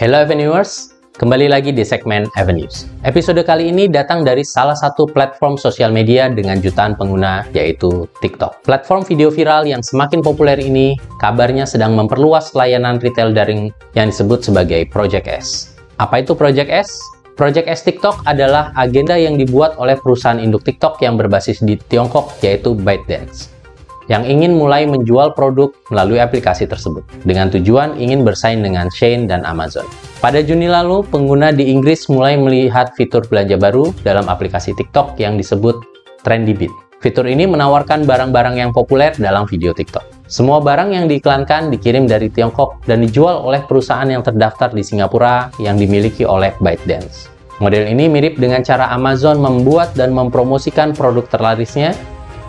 Hello Avenuers, kembali lagi di segmen Avenues. Episode kali ini datang dari salah satu platform sosial media dengan jutaan pengguna, yaitu TikTok. Platform video viral yang semakin populer ini kabarnya sedang memperluas layanan retail daring yang disebut sebagai Project S. Apa itu Project S? Project S TikTok adalah agenda yang dibuat oleh perusahaan induk TikTok yang berbasis di Tiongkok, yaitu ByteDance, yang ingin mulai menjual produk melalui aplikasi tersebut, dengan tujuan ingin bersaing dengan Shein dan Amazon. Pada Juni lalu, pengguna di Inggris mulai melihat fitur belanja baru dalam aplikasi TikTok yang disebut Trendy Beat. Fitur ini menawarkan barang-barang yang populer dalam video TikTok. Semua barang yang diiklankan dikirim dari Tiongkok dan dijual oleh perusahaan yang terdaftar di Singapura yang dimiliki oleh ByteDance. Model ini mirip dengan cara Amazon membuat dan mempromosikan produk terlarisnya,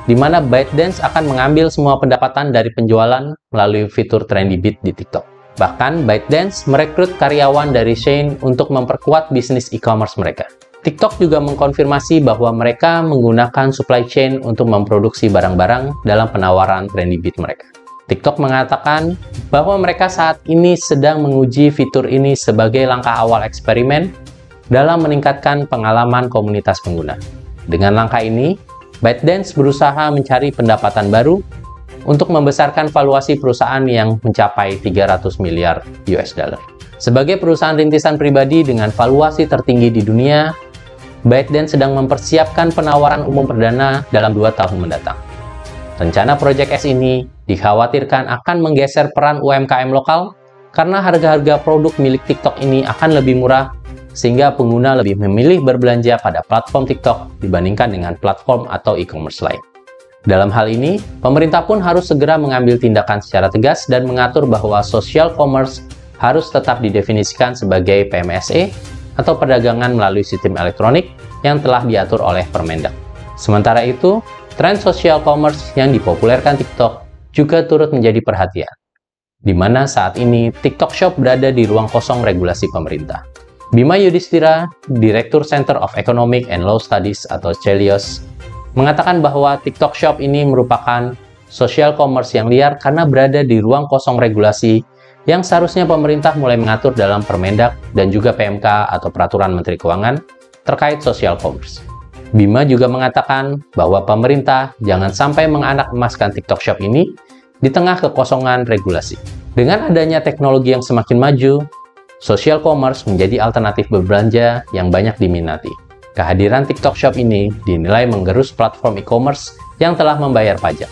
di mana ByteDance akan mengambil semua pendapatan dari penjualan melalui fitur Trendy Beat di TikTok. Bahkan, ByteDance merekrut karyawan dari Shein untuk memperkuat bisnis e-commerce mereka. TikTok juga mengkonfirmasi bahwa mereka menggunakan supply chain untuk memproduksi barang-barang dalam penawaran Trendy Beat mereka. TikTok mengatakan bahwa mereka saat ini sedang menguji fitur ini sebagai langkah awal eksperimen dalam meningkatkan pengalaman komunitas pengguna. Dengan langkah ini, ByteDance berusaha mencari pendapatan baru untuk membesarkan valuasi perusahaan yang mencapai 300 miliar US dollar. Sebagai perusahaan rintisan pribadi dengan valuasi tertinggi di dunia, ByteDance sedang mempersiapkan penawaran umum perdana dalam 2 tahun mendatang. Rencana Project S ini dikhawatirkan akan menggeser peran UMKM lokal karena harga-harga produk milik TikTok ini akan lebih murah, sehingga pengguna lebih memilih berbelanja pada platform TikTok dibandingkan dengan platform atau e-commerce lain. Dalam hal ini, pemerintah pun harus segera mengambil tindakan secara tegas dan mengatur bahwa social commerce harus tetap didefinisikan sebagai PMSE atau perdagangan melalui sistem elektronik yang telah diatur oleh Permendak. Sementara itu, tren social commerce yang dipopulerkan TikTok juga turut menjadi perhatian, di mana saat ini TikTok Shop berada di ruang kosong regulasi pemerintah. Bima Yudhistira, Direktur Center of Economic and Law Studies atau CELIOS, mengatakan bahwa TikTok Shop ini merupakan social commerce yang liar karena berada di ruang kosong regulasi yang seharusnya pemerintah mulai mengatur dalam Permendak dan juga PMK atau Peraturan Menteri Keuangan terkait social commerce. Bima juga mengatakan bahwa pemerintah jangan sampai menganak emaskan TikTok Shop ini di tengah kekosongan regulasi. Dengan adanya teknologi yang semakin maju, social commerce menjadi alternatif berbelanja yang banyak diminati. Kehadiran TikTok Shop ini dinilai menggerus platform e-commerce yang telah membayar pajak.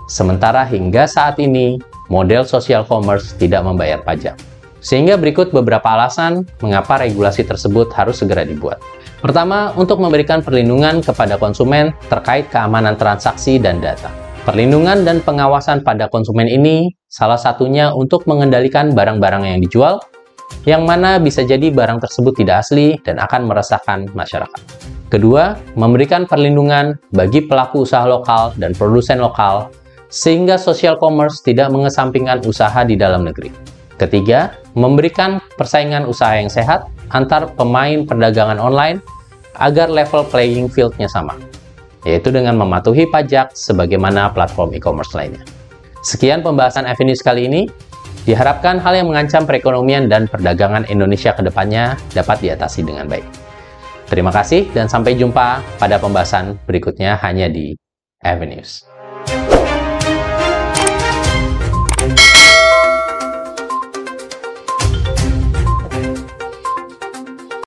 Sementara hingga saat ini, model social commerce tidak membayar pajak. Sehingga berikut beberapa alasan mengapa regulasi tersebut harus segera dibuat. Pertama, untuk memberikan perlindungan kepada konsumen terkait keamanan transaksi dan data. Perlindungan dan pengawasan pada konsumen ini salah satunya untuk mengendalikan barang-barang yang dijual, yang mana bisa jadi barang tersebut tidak asli dan akan meresahkan masyarakat. Kedua, memberikan perlindungan bagi pelaku usaha lokal dan produsen lokal, sehingga social commerce tidak mengesampingkan usaha di dalam negeri. Ketiga, memberikan persaingan usaha yang sehat antar pemain perdagangan online agar level playing field-nya sama, yaitu dengan mematuhi pajak sebagaimana platform e-commerce lainnya. Sekian pembahasan Avenues kali ini. Diharapkan hal yang mengancam perekonomian dan perdagangan Indonesia ke depannya dapat diatasi dengan baik. Terima kasih dan sampai jumpa pada pembahasan berikutnya hanya di Avenues.